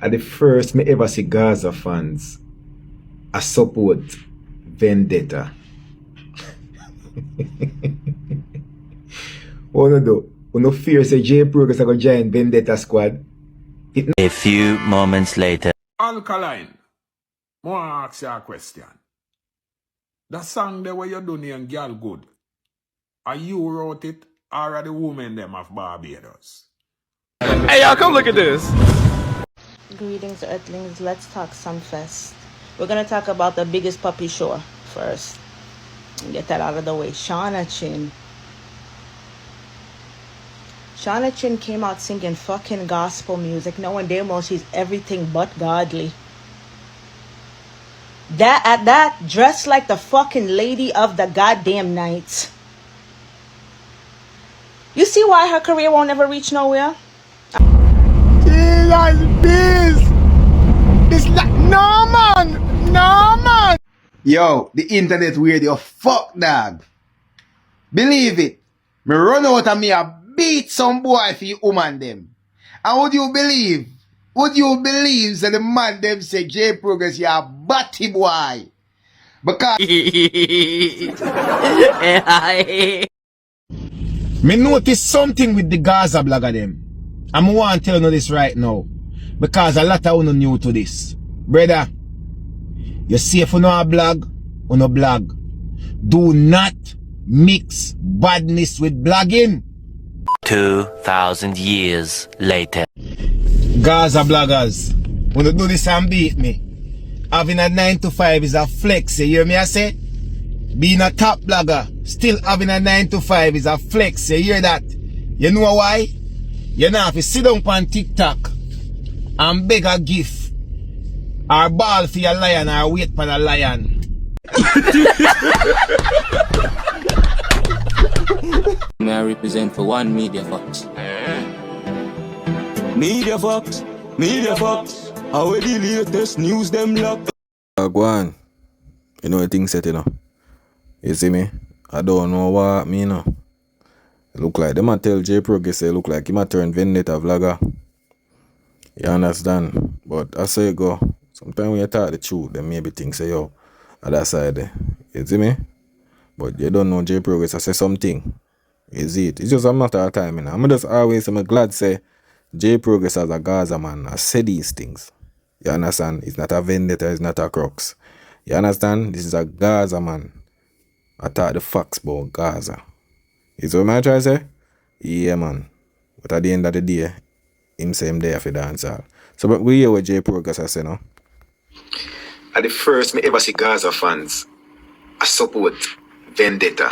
Are the first me ever see Gaza fans I support Vendetta. Oh no do. No fear say J Progress I go join Vendetta squad. A few moments later. Alkaline, I want to ask you a question. The song there where you do and girl good, are you wrote it or are the women them of Barbados? Hey y'all, come look at this. Greetings, Earthlings. Let's talk Sumfest. We're gonna talk about the biggest puppy show first. Get that out of the way. Shauna Chin. Shauna Chin came out singing fucking gospel music, knowing damn well she's everything but godly. That dressed like the fucking lady of the goddamn night. You see why her career won't ever reach nowhere? Jesus, please. This no man. Yo, the internet weird your fuck dog. Believe it. Me run out and me a beat some boy for you woman them. And would you believe that the man them say J Progress you a batty boy? Because Me notice something with the Gaza blogger them. And I want to tell you this right now. Because a lot of you new to this. Brother, you see if you know a blog, you know blog. Do not mix badness with blogging. 2,000 years later. Gaza bloggers, when you do this and beat me, having a 9 to 5 is a flex, you hear me I say? Being a top blogger, still having a 9 to 5 is a flex, you hear that? You know why? You know if you sit down on TikTok and beg a gift, or ball for your lion, or wait for a lion. May I represent for one Media Fox? Media Fox. How the latest news them lock? Go on. You know the thing set, you know. You see me? I don't know what me, you know. It look like them a tell J Progress say look like him a turn Vendetta vlogger. You understand? But I say go. Sometimes when you talk the truth, then maybe things say yo other side there. You see me? But you don't know J Progress I say something. Is it? It's just a matter of time, you know. I'm just always I'm glad say J Progress as a Gaza man I say these things. You understand? It's not a vendetta, it's not a crux. You understand? This is a Gaza man. I thought the facts about Gaza. Is what I try to say? Yeah man. But at the end of the day, him say him there for dancehall. So but we hear what J Progress I say now. At the first me ever see Gaza fans I support Vendetta.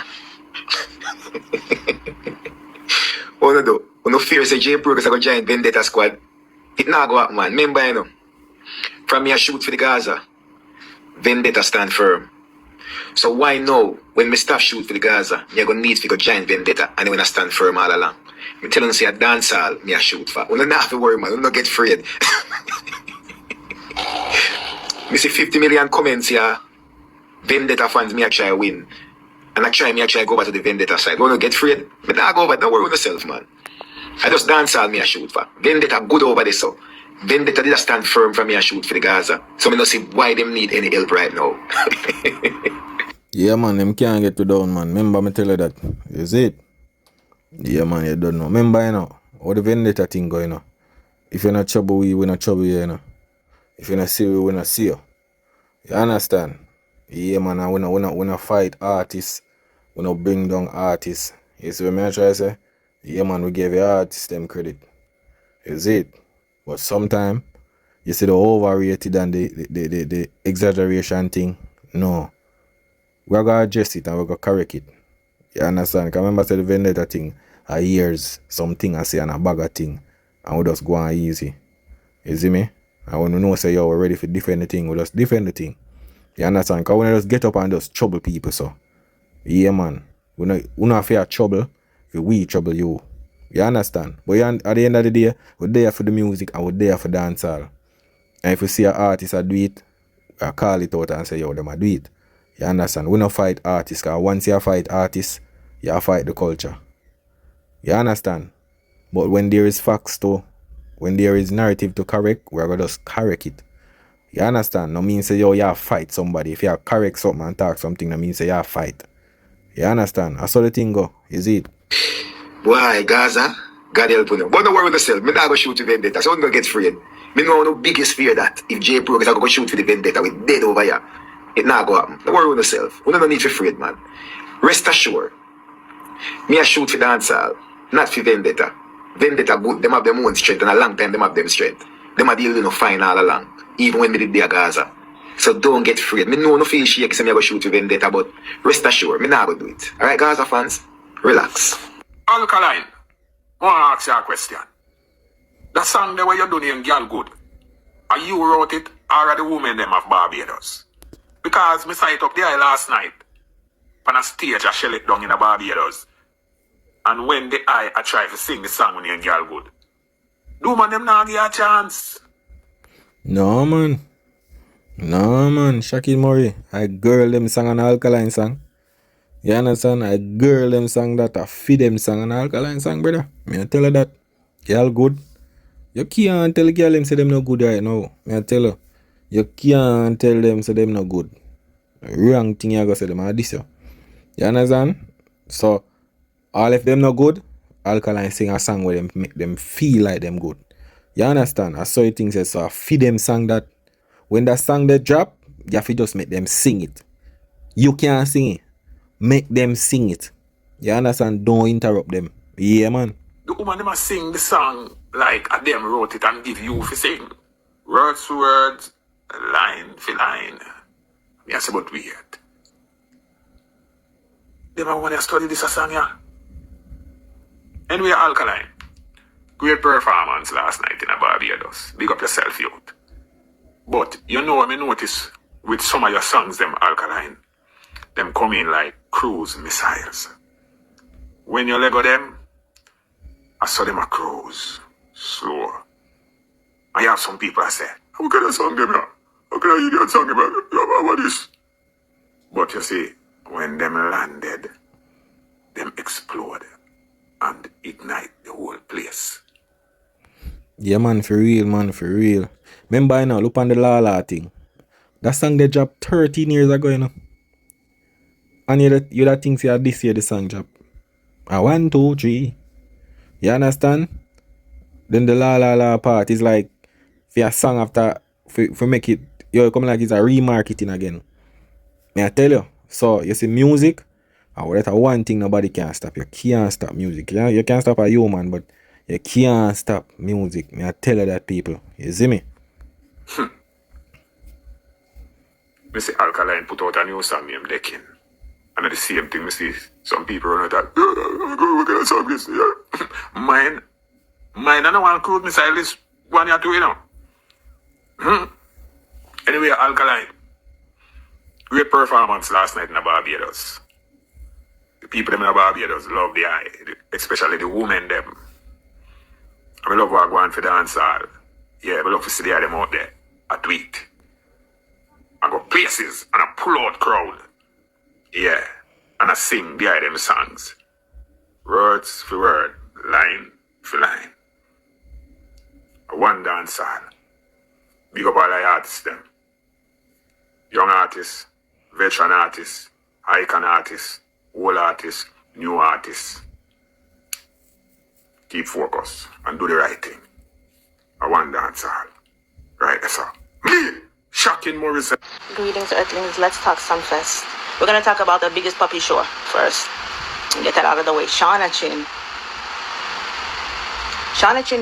Oh no do. No fear say J Progress I go join Vendetta squad. It not go up man. Remember you know. From me I shoot for the Gaza. Vendetta stand firm. So why now when me stop shoot for the Gaza, me gonna need to go join Vendetta and then when I stand firm all along. Me tell them say a dancehall me I shoot for. You don't have to worry man, you don't get afraid. Me see 50 million comments here. Vendetta fans me I try win. And I try go over to the Vendetta side. You don't get afraid? Me not go over, don't worry with yourself man. I just dancehall me I shoot for. Vendetta good over there so. Vendetta did stand firm for me and shoot for the Gaza. So me don't see why them need any help right now. Yeah man, them can't get you down man. Remember me tell you that. Is it? Yeah man, you don't know. Remember you know, how the Vendetta thing going on. If you're not trouble we not trouble you know. If you're not see we not see you. You understand? Yeah man, and we not fight artists. We not bring down artists. You see what I try to say? Yeah man, we give the artists them credit. Is it? But sometimes you see the overrated and the exaggeration thing. No. We're gonna adjust it and we're gonna correct it. You understand? Because remember say the Vendetta thing a years something I say and a bag of thing. And we just go on easy. You see me? And when we know say yo we're ready for defend the thing, we just defend the thing. You understand? Because when we just get up and just trouble people so. Yeah man. We not fear trouble if we trouble you. You understand? But at the end of the day, we're there for the music and we're there for dancehall. And if you see an artist do it, I call it out and say, yo, them do it. You understand? We don't fight artists, because once you fight artists, you fight the culture. You understand? But when there is facts too, When there is narrative to correct, we're gonna just correct it. You understand? No mean say yo you fight somebody. If you correct something and talk something, no mean say you fight. You understand? I saw the thing go. Is it? Why, Gaza? God help you. But don't worry with yourself. Me not go shoot for vendetta. So I'm gonna get afraid. Me know no biggest fear that if J Pro is going to go shoot for the vendetta, we dead over here. It not go happen. Don't worry with yourself. We don't need to be afraid, man. Rest assured. Me a shoot for dancehall, not for vendetta. Vendetta good. Them have them own strength, and a long time them have them strength. Them a deal with no fine all along. Even when me did there Gaza. So don't get afraid. Me know no feel shake so me go shoot for vendetta, but rest assured, me not go do it. Alright, Gaza fans? Relax. Alkaline, I want to ask you a question. That song there where you're doing girl good, are you wrote it or are the women them of Barbados? Because me saw it up there last night on a stage I shell it down in a Barbados. And when I try to sing the song when you're girl good, do man them not give a chance? No man. No man. Shaquille Murray. I girl them song an Alkaline song. You understand? I girl them song that I feed them song an Alkaline song, brother. Me I tell her that. Girl good. You can't tell girl them say them no good right now. Me I tell her. You can't tell them say them no good. Wrong thing you go say them are this you. You understand? So all if them no good, Alkaline sing a song where them make them feel like them good. You understand? I saw you things say so I feed them song that when that song they drop, you have to just make them sing it. You can't sing it. Make them sing it. You understand? Don't interrupt them. Yeah, man. The woman them a sing the song like a them wrote it and give you for sing. Words for words, line for line. Me I say but weird. Them a want to study this a song, yeah. Anyway, Alkaline. Great performance last night in a Barbados. Big up yourself, youth. But you know what I notice with some of your songs, them Alkaline, them come in like cruise missiles. When you let go them, I saw them a cruise, slow. I have some people I say, how can I song them now? How can I hear that song about this? But you see, when them landed, them explode and ignite the whole place. Yeah, man, for real, man, for real. Remember, you know, look on the La thing. That song they dropped 13 years ago, you know. And you that think say this year the song drop. 1, 2, 3. You understand? Then the La part is like for a song after for make it you come like it's a remarketing again. May I tell you? So you see music, that's one thing nobody can stop. You can't stop music. Yeah? You can't stop a human, but you can't stop music. May I tell you that, people. You see me? Me see Alkaline put out a new song named Decking. And at the same thing, me see some people run out that, we're gonna song this, yeah. Mine, I don't want to cruise missile this 1 or 2, you know. Anyway, Alkaline. Great performance last night in the Barbados. The people them in the Barbados love the eye, especially the women them. I love what I go on for dancehall. Yeah, I love to see the eye them out there. I tweet. I go places and I pull out crowd. Yeah, and I sing the eye them songs. Words for word, line for line. One dancehall. Big up all the artists them. Young artists, veteran artists, icon artists, old artists, new artists. Keep focus and do the right thing. I want dancehall. Right, that's all. Me, Shocking Morris. Greetings, Earthlings. Let's talk Sunfest. We're going to talk about the biggest puppy show first. Get that out of the way. Shauna Chin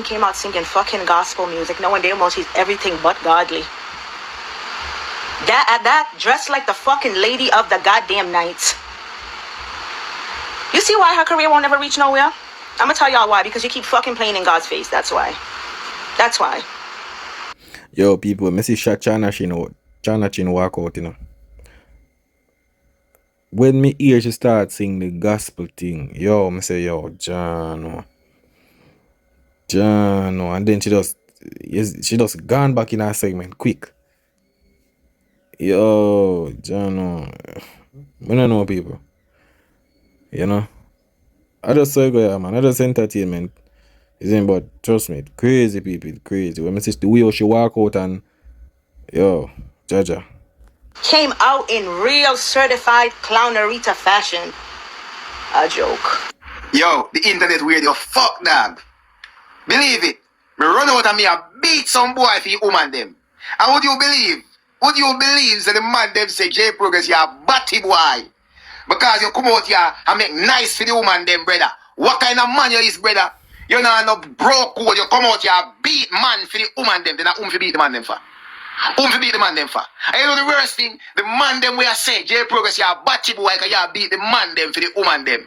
came out singing fucking gospel music. No one dare most, she's everything but godly. That dressed like the fucking lady of the goddamn night. You see why her career won't ever reach nowhere? I'm gonna tell y'all why. Because you keep fucking playing in God's face. That's why. That's why. Yo, people, me see Chana Chin walk out, you know. When me hear she start sing the gospel thing, yo, me say, yo, Jano, and then she just gone back in her segment quick. Yo, Jano, I don't know, people. You know, I just say go, yeah, man. I just entertainment. Isn't it? But trust me, crazy people, crazy. When I see the way how she walk out and yo, Jaja. Came out in real certified clownerita fashion. A joke. Yo, the internet weird, yo, fuck dog. Believe it. Me run out and me a beat some boy for you woman them. And would you believe? Would you believe that the man them say J Progress you a batty boy? Because you come out here and make nice for the woman them, brother. What kind of man you is, brother? You know no broke code, you come out here and beat man for the woman them, then I fi beat the man them for. Fi beat the man them for. And you know the worst thing, the man them we are say J Progress you a batty boy because you beat the man them for the woman them.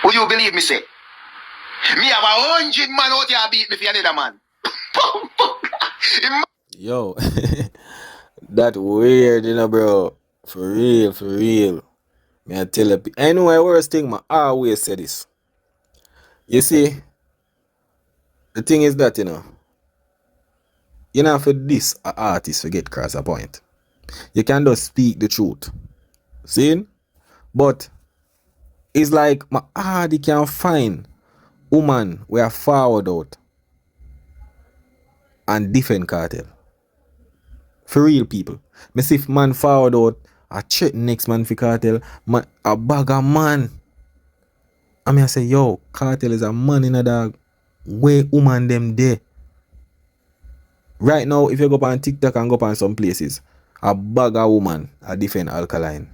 Would you believe me say? Me have 100 man out here beat me for another man. Yo, that weird, you know, bro. For real, for real. Me I tell you, anyway, worst thing, man, I always say this. You see, the thing is that, you know, for this, an artist forget cross a point. You can just speak the truth. See? But it's like my hardy can find woman we are forward out and defend cartel. For real people. Me see if man forward out, I check next man for cartel, man, a bag of man. I mean I say, yo, cartel is a man in a dog. Where woman them there? Right now, if you go on TikTok and go on some places, a bag of woman a defend Alkaline.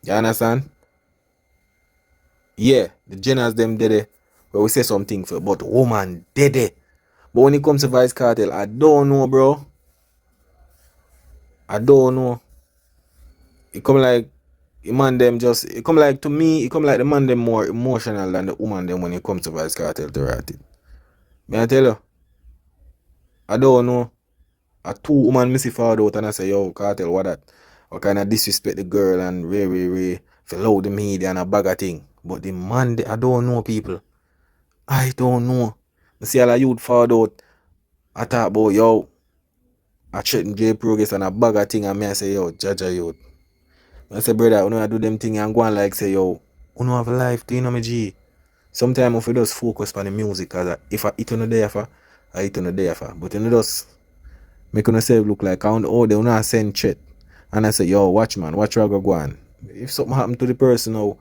You understand? Yeah, the generals them there, where we say something for, but woman dead. But when it comes to Vice Cartel, I don't know, bro. I don't know. It come like the man them just, it come like to me, it come like the man them more emotional than the woman them when it comes to Vice Cartel to write it. May I tell you? I don't know. A two woman missy forward out and I say, yo, Cartel, what that? What kind of disrespect the girl and really follow the media and a bag of thing. But the man, I don't know, people. I don't know. I see all the youth forward out. I talk about, yo, I threaten J Progress and a bag of thing and me I say, yo, Jaja youth. I say, brother, you know I do them thing and go and like say, yo, you know have a life, do you know me G? Sometimes if you just focus on the music, cause if I eat on the day for, I eat on the day for. But you know just make yourself look like I don't they not send chat. And I say, yo, watch man, watch where I go on. If something happen to the person now,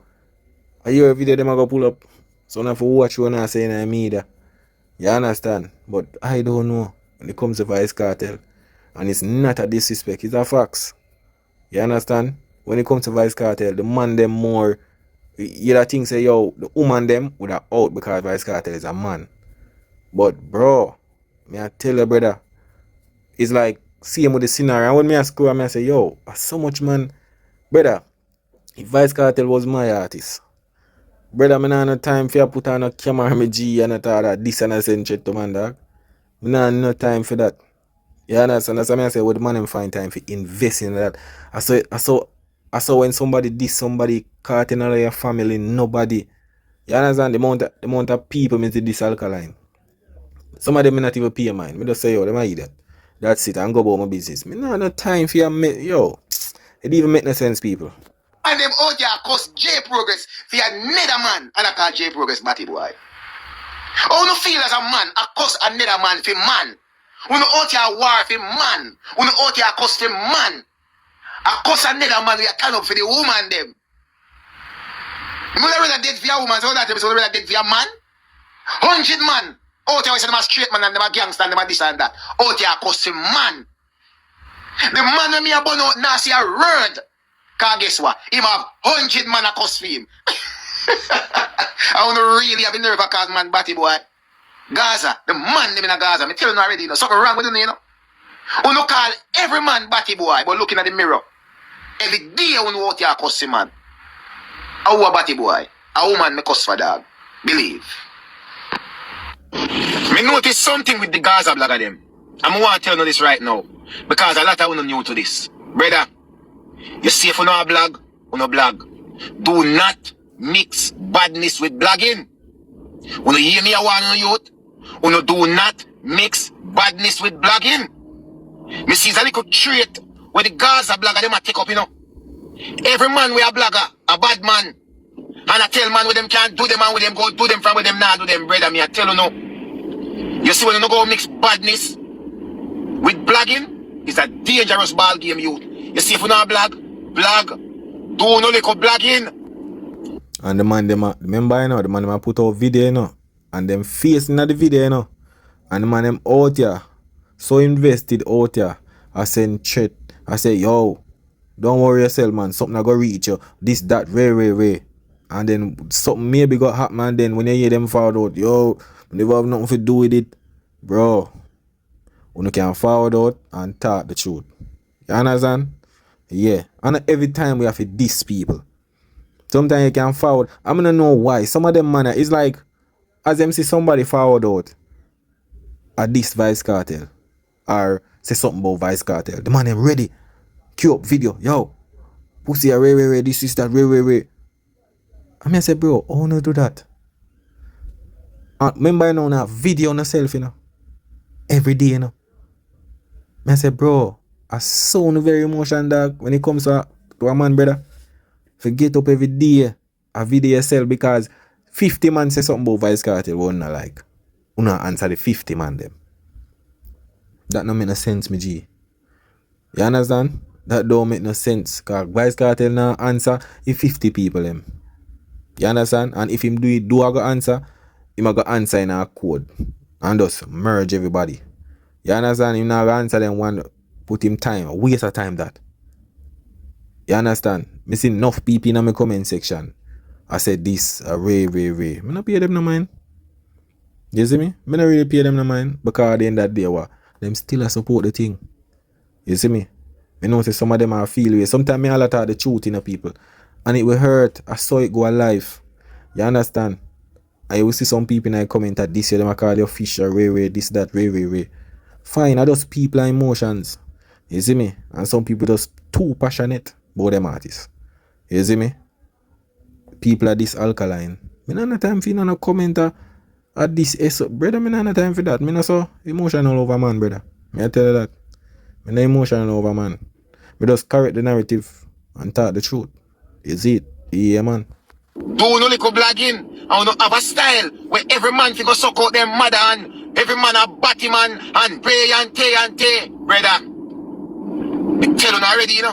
I hear every day them I go pull up. So now for watch you and I say in the media. You understand? But I don't know when it comes to Vice Cartel. And it's not a disrespect, it's a facts. You understand? When it comes to Vice Cartel, the man them more, you think say, yo, the woman them would have out because Vice Cartel is a man. But bro, me I tell you brother, it's like, see him with the scenario. And when me I scroll, I say, yo, so much man, brother, if Vice Cartel was my artist, brother, me not no time for you put on a camera me G and all that this and I send shit to man dog. Me not no time for that. You understand? That's what I say, what the man them find time for invest in that. I saw when somebody diss somebody caught in all your family, nobody. You understand? The amount of people me to this Alkaline. Some of them may not even pay mine. Me just say, yo, them are idiot. That's it, and go about my business. Me not no time for you, yo. It even make no sense, people. And them out here cause J Progress for another man and I call J Progress batty boy. How you feel as a man, I cause another man for man. When you out here war for man. When you out here cause for man. I cause another man we are turn up for the woman them. You know that dead for your woman, so that episode that dead for your man? 100 man. Out here we say them a straight man and them a gangster and them a this and that. Out here cause for man. The man when me a burn out now see a word. Cause guess what? Him have 100 man a cuss for him. I want to really have a nerve cause man batty boy. Gaza, the man them in a Gaza. Me tell you already, something wrong with you, You no call every man batty boy, but looking at the mirror. Every day when you out here cuss him, man. A batty boy. A woman me cuss for dog. Believe. Me notice something with the Gaza blogger them. I want to tell you this right now. Because a lot of you new to this. Brother, you see if you know a blog, you know blog. Do not mix badness with blogging. When you hear me, I want you youth. You do not mix badness with blogging. Me see a little trait where the Gaza blogger them a take up, Every man we a blogger, a bad man. And I tell man with them can't do them and with them go do them from with them not do them, brother. Me I tell you no. You see when you go mix badness with blagging, it's a dangerous ball game, youth. You see if you not blag, do no little blagging. And the man them remember you know, the man them put out video you know, and them facing at the video you know, and the man them out here, so invested out here. I send chat, I say yo, don't worry yourself man, something I go reach you, this that way. And then something maybe got happen and then when you hear them forward out, yo, we never have nothing to do with it, bro. You can forward out and talk the truth. You understand? Yeah. And every time we have to diss people. Sometimes you can forward. I'm gonna know why. Some of them man, it's like as them see somebody forward out a diss Vice Cartel or say something about Vice Cartel. The man them ready. Cue up video. Yo, pussy a ray, this is that ray. I mean I say bro, how no do that? Remember you know na video on yourself, you know. Every day, you know. I say bro, I sound very emotional dog when it comes to a man, brother. Forget up every day a video yourself because 50 man say something about Vice Cartel we not like. You not answer the 50 man them. That don't make no sense, me G. You understand? That don't make no sense. Cause Vice Cartel now answer if 50 people them. You understand? And if him do I go answer, him I go answer in a code. And just merge everybody. You understand? Him not go answer them one put him time, a waste of time that. You understand? Me see enough people in my comment section. I said this, ray. Me not pay them no mind. You see me? Me not really pay them no mind because at the end of the day, what? Them still a support the thing. You see me? Me know say some of them are feel way. Sometimes me all talk the truth in the people. And it will hurt. I saw it go alive. You understand? And you will see some people in the comment that this year them call your fish or ray, this, that, ray. Fine, I just people and emotions. You see me? And some people just too passionate about them artists. You see me? People are this Alkaline. Me not have time for no commenter at this brother, me not have time for that. Me not so emotional over man, brother. Me I tell you that. Me not emotional over man. Me just correct the narrative and talk the truth. Is it? Yeah, man. Do no little blagging. I want to have a style where every man can go suck out them mother and every man a batty man and pray and tay. Brother, me tell you already, you know.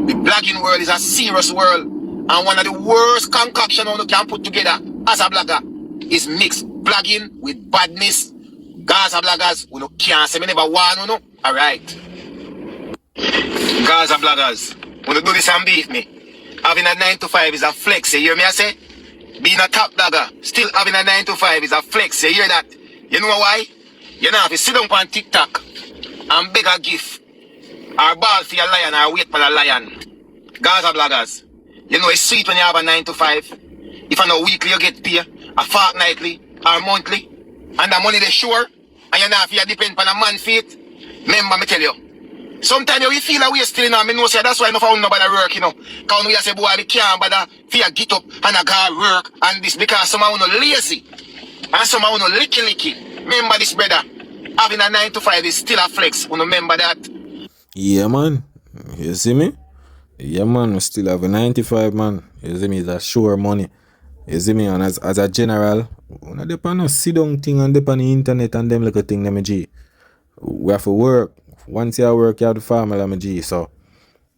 The blagging world is a serious world. And one of the worst concoctions you can put together as a blogger is mix blagging with badness. Gaza bloggers, you can't say me never want, you know. Alright. Gaza bloggers, when you do this and beat me. Having a 9 to 5 is a flex, you hear me I say? Being a top blogger, still having a 9 to 5 is a flex, you hear that? You know why? You know if you sit down on TikTok and beg a gift, or ball for your lion or wait for a lion. Gaza bloggers, you know it's sweet when you have a 9 to 5. If I know weekly you get paid, a fortnightly or monthly, and the money they sure, and you know if you depend on a man feet. Remember me tell you, sometimes you feel a way still, you know, I know say that's why I don't found nobody work, you know. Because we say, boy, we can't bother for you get up and I go work and this because some of you lazy and some of you licky. Remember this, brother. Having a 9 to 5 is still a flex. You remember that? Yeah, man. You see me? Yeah, man. We still have a 95, man. You see me? It's a sure money. You see me? And as a general, we don't depend on sit down thing and depend on the internet and them little thing, them G. We have to work. Once you work, you have to family, I'm G. So,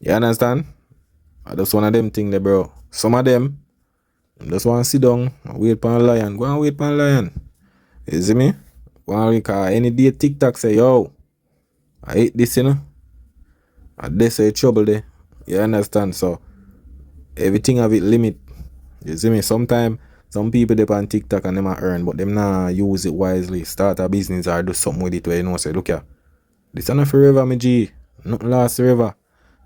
you understand? That's one of them things there, bro. Some of them just want to sit down and wait for a lion. Go and wait for a lion. You see me? Go and wait, any day TikTok say, yo, I hate this, you know? And they say trouble there. You understand? So, everything have its limit. You see me? Sometimes, some people they on TikTok and them a earn, but them not use it wisely. Start a business or do something with it where you know, say, look here. This is not forever, my G. Nothing lasts forever.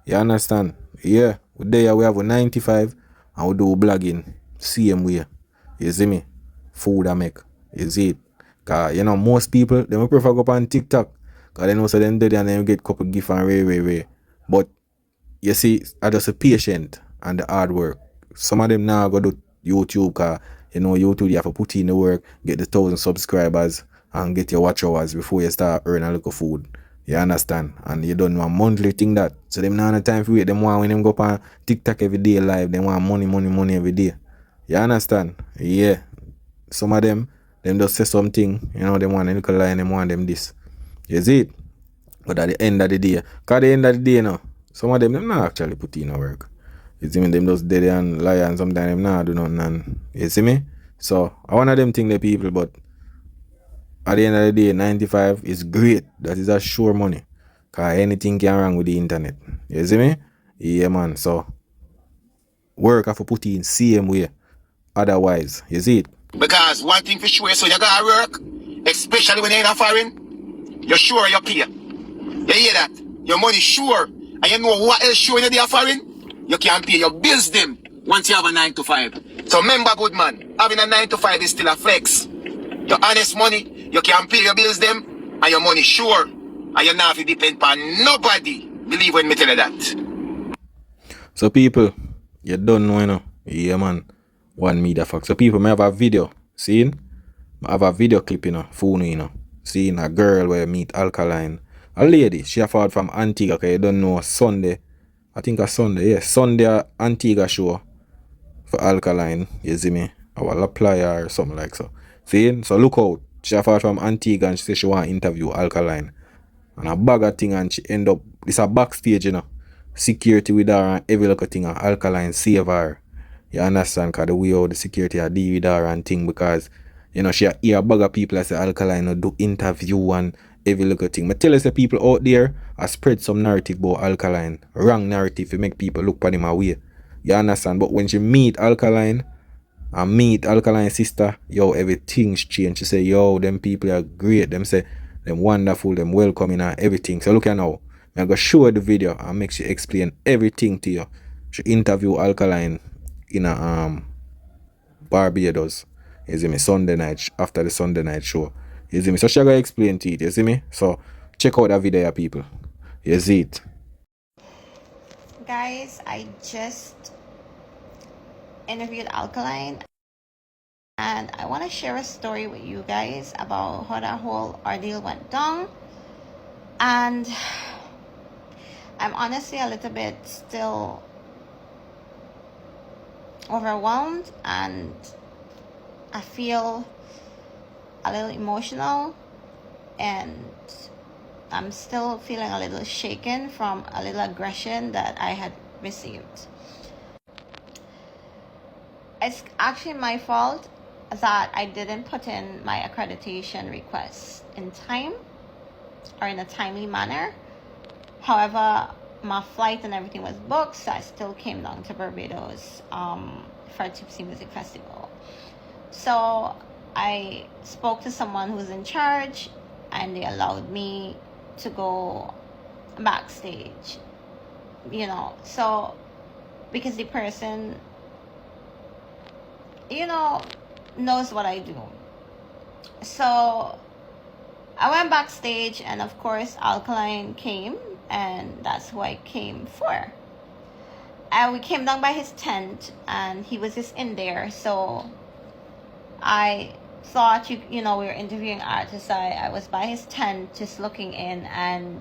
You understand? Yeah. There we have a 95 and we do blogging. Same way. You see me? Food I make. You see it? Cause you know most people they prefer go up on TikTok. Cause they know so then and then you get couple gift and way. But you see, I just a patient and the hard work. Some of them now go to YouTube cause you know YouTube you have to put in the work, get the 1,000 subscribers and get your watch hours before you start earning a little food. You understand? And you don't want monthly thing that. So them not have time for it. Them want when them go up on TikTok every day live, they want money every day. You understand? Yeah. Some of them just say something, you know, them want a little line, them want them this. You see it? But at the end of the day, cause at the end of the day now, some of them not actually put in no work. You see me, them just dead and lie and sometimes them not do nothing and you see me? So I one of them think the people, but at the end of the day, 95 is great. That is a sure money. Cause anything can wrong with the internet. You see me? Yeah man. So work have to put in same way. Otherwise, you see it? Because one thing for sure, so you gotta work, especially when you're in a foreign, you're sure you pay. You hear that? Your money sure. And you know what else sure you're foreign? You can pay your bills them once you have a 9 to 5. So remember, good man, having a 9 to 5 is still a flex. Your honest money, you can pay your bills them, and your money sure. And you not have to depend on nobody. Believe when me tell you that. So people, you don't know, you know. Yeah man. One media fact. So people may have a video. Seeing? I have a video clip, you know, phone, you know. Seeing a girl where meet Alkaline. A lady, she afford from Antigua, cause you don't know Sunday. I think a Sunday, yeah. Sunday Antigua show for Alkaline. You see me? I will apply her or something like so. Seeing? So look out. She afford from Antigua and she say she want to interview Alkaline. And a bag of thing and she end up, it's a backstage, you know. Security with her and every little thing and Alkaline save her. You understand? Because the way how the security are deal with her and thing, because you know she hear a bag of people that say Alkaline do interview and every little thing. But tell us the people out there are spread some narrative about Alkaline. Wrong narrative to make people look for him away. You understand? But when she meet Alkaline and meet Alkaline's sister, yo, everything's changed. She say, yo, them people are great. Them say them wonderful, them welcoming and everything. So look at now. I'm gonna show the video and make she explain everything to you. She interview Alkaline in a Barbados, you see me, Sunday night, after the Sunday night show, you see me, so she gonna explain to it, you see me, so check out that video, people, you see it. Guys, I just interviewed Alkaline and I want to share a story with you guys about how that whole ordeal went down. And I'm honestly a little bit still overwhelmed and I feel a little emotional and I'm still feeling a little shaken from a little aggression that I had received. It's actually my fault that I didn't put in my accreditation request in time or in a timely manner. However, my flight and everything was booked, so I still came down to Barbados for a Tipsy Music Festival. So I spoke to someone who's in charge and they allowed me to go backstage, you know, so because the person, you know, knows what I do. So I went backstage and of course Alkaline came and that's who I came for. And we came down by his tent and he was just in there. So I thought, you know, we were interviewing artists. I was by his tent just looking in and,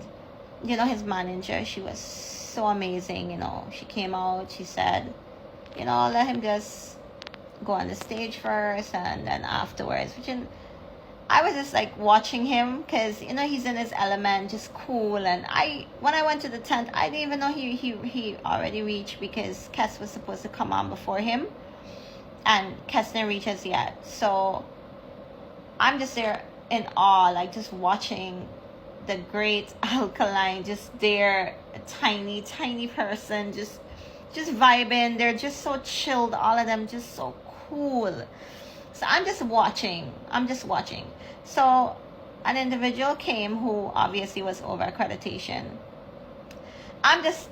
you know, his manager, she was so amazing, you know. She came out, she said, you know, let him just go on the stage first and then afterwards, which I was just like watching him because, you know, he's in his element, just cool. And when I went to the tent, I didn't even know he already reached because Kes was supposed to come on before him. And Kes didn't reach us yet. So I'm just there in awe, like just watching the great Alkaline, just there, a tiny, tiny person, just vibing. They're just so chilled, all of them just so cool. So I'm just watching. So an individual came who obviously was over accreditation. I'm just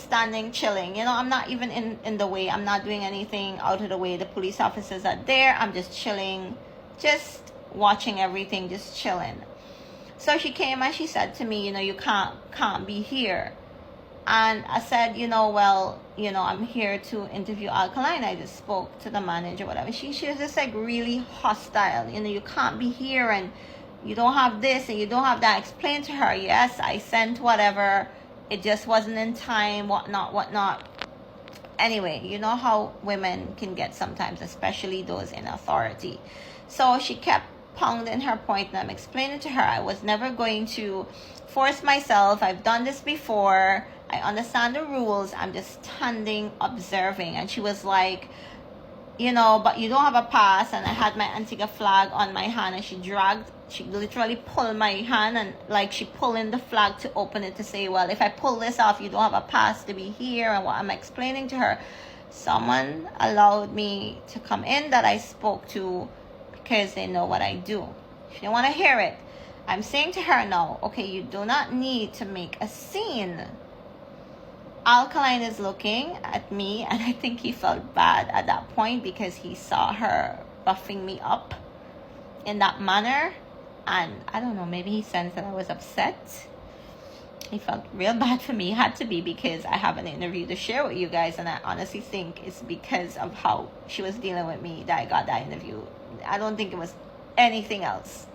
standing chilling, you know. I'm not even in the way. I'm not doing anything out of the way. The police officers are there. I'm just chilling, just watching everything, just chilling. So she came and she said to me, you know, you can't be here. And I said, you know, well, you know, I'm here to interview Alkaline. I just spoke to the manager, whatever. She was just like really hostile. You know, you can't be here and you don't have this and you don't have that. I explained to her, yes, I sent whatever. It just wasn't in time, whatnot. anyway, you know how women can get sometimes, especially those in authority. So she kept pounding her point, and I'm explaining to her I was never going to force myself. I've done this before. I understand the rules. I'm just standing observing. And she was like, you know, but you don't have a pass. And I had my Antigua flag on my hand, and she literally pulled my hand, and like she pulling the flag to open it to say, well, if I pull this off, you don't have a pass to be here. And what I'm explaining to her, someone allowed me to come in that I spoke to because they know what I do. She didn't want to hear it. I'm saying to her now, okay, you do not need to make a scene. Alkaline is looking at me, and I think he felt bad at that point because he saw her roughing me up in that manner. And I don't know, maybe he sensed that I was upset. He felt real bad for me. He had to be, because I have an interview to share with you guys, and I honestly think it's because of how she was dealing with me that I got that interview. I don't think it was anything else.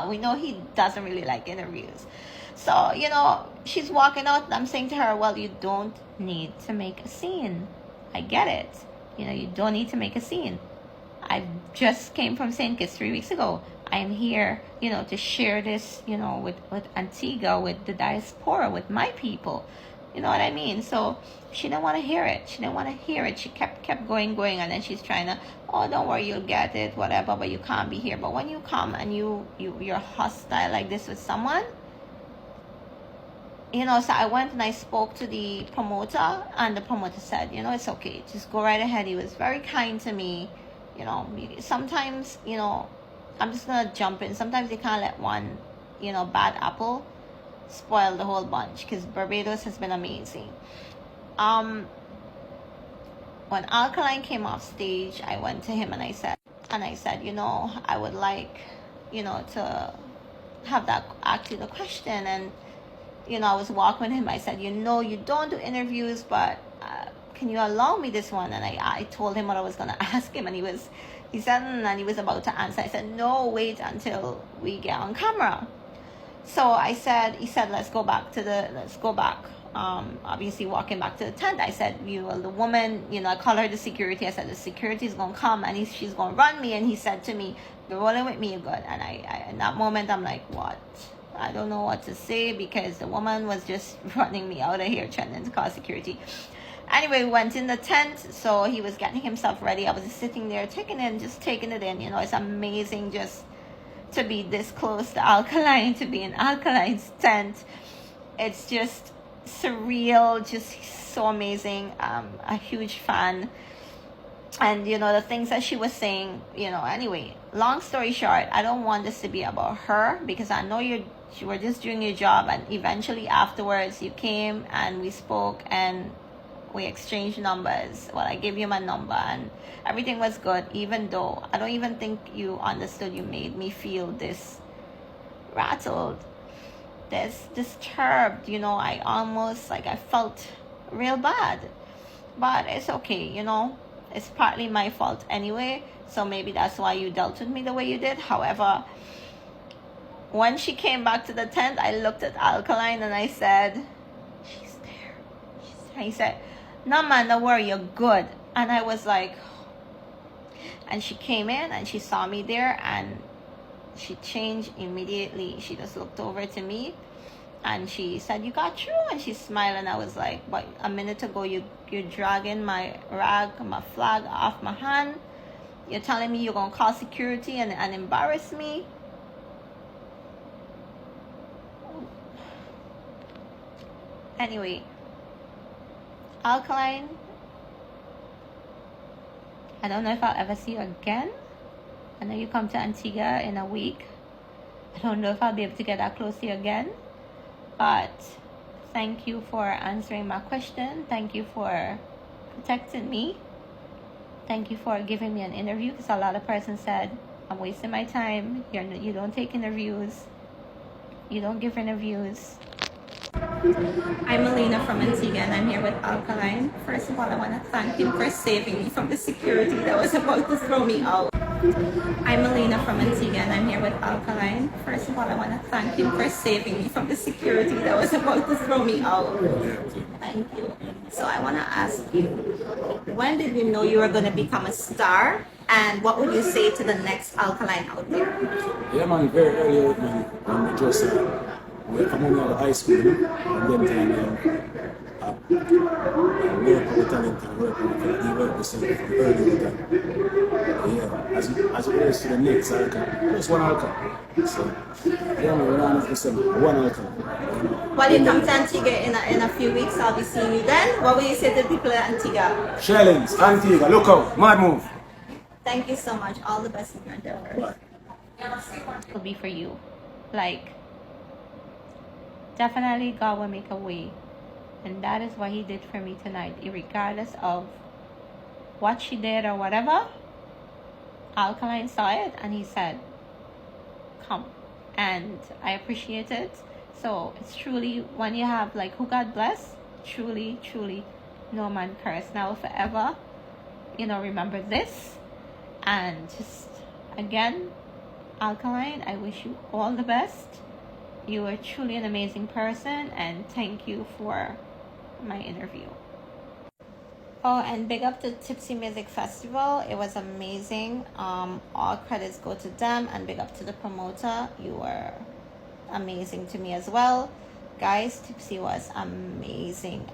We know he doesn't really like interviews. So, you know, she's walking out, and I'm saying to her, well, you don't need to make a scene. I get it. You know, you don't need to make a scene. I just came from St. Kitts 3 weeks ago. I'm here, you know, to share this, you know, with Antigua, with the diaspora, with my people. You know what I mean? So she didn't want to hear it. She didn't want to hear it. She kept going, and then she's trying to, oh, don't worry, you'll get it, whatever, but you can't be here. But when you come and you're hostile like this with someone, you know, so I went and I spoke to the promoter, and the promoter said, you know, it's okay, just go right ahead. He was very kind to me. You know, sometimes, you know, I'm just gonna jump in. Sometimes you can't let one, you know, bad apple spoil the whole bunch, because Barbados has been amazing. When Alkaline came off stage, I went to him and I said, you know, I would like, you know, to have that, ask you the question. And you know, I was walking with him. I said, you know, you don't do interviews, but can you allow me this one? And I told him what I was going to ask him, and he said, and he was about to answer. I said, no, wait until we get on camera. So he said, let's go back. Obviously walking back to the tent. I said, you know, the woman, you know, I call her the security. I said, the security is going to come, and she's going to run me. And he said to me, you're rolling with me, you're good. And I in that moment, I'm like, what? I don't know what to say, because the woman was just running me out of here, trying to call security. Anyway, we went in the tent, so he was getting himself ready. I was just sitting there taking it in. You know, it's amazing just to be this close to Alkaline, to be in Alkaline's tent. It's just surreal, just so amazing. A huge fan. And, you know, the things that she was saying, you know, anyway, long story short, I don't want this to be about her, because I know you were just doing your job, and eventually afterwards you came and we spoke and we exchanged numbers. Well, I gave you my number and everything was good, even though I don't even think you understood. You made me feel this rattled, this disturbed, you know. I almost, like, I felt real bad, but it's okay, you know. It's partly my fault anyway, so maybe that's why you dealt with me the way you did. However, when she came back to the tent, I looked at Alkaline and I said, she's there. He said, no man, don't worry, you're good. And I was like, and she came in and she saw me there, and she changed immediately. She just looked over to me and she said, you got through? And she smiled, and I was like, but a minute ago you're dragging my rag, my flag off my hand. You're telling me you're gonna call security and embarrass me. Anyway, Alkaline, I don't know if I'll ever see you again. I know you come to Antigua in a week. I don't know if I'll be able to get that close to you again. But thank you for answering my question. Thank you for protecting me. Thank you for giving me an interview, because a lot of persons said, I'm wasting my time. You don't take interviews. You don't give interviews. I'm Melina from Antigua, and I'm here with Alkaline. First of all, I want to thank him for saving me from the security that was about to throw me out. I'm Melina from Antigua and I'm here with Alkaline. First of all, I want to thank him for saving me from the security that was about to throw me out. Thank you. So I want to ask you, when did you know you were going to become a star? And what would you say to the next Alkaline out there? Yeah, man, very early out, man. When we just we come out of high school, you know, and then work with talent and work with develop yourself early with that. Yeah, as it relates to the next Alkaline, just one Alkaline. So, yeah, man, we're not one Alkaline. Well, you come to Antigua in a few weeks. I'll be seeing you then. What will you say to the people at Antigua? Shellings, Antigua, look out, mad move. Thank you so much. All the best in your endeavors. Will be for you. Like, definitely God will make a way. And that is what he did for me tonight. Regardless of what she did or whatever, Alkaline saw it and he said, come. And I appreciate it. So it's truly, when you have like who God bless, truly, truly no man curse. Now forever, remember this. And just, again, Alkaline, I wish you all the best. You are truly an amazing person, and thank you for my interview. Oh, and big up to Tipsy Music Festival. It was amazing. All credits go to them, and big up to the promoter. You were amazing to me as well. Guys, Tipsy was amazing.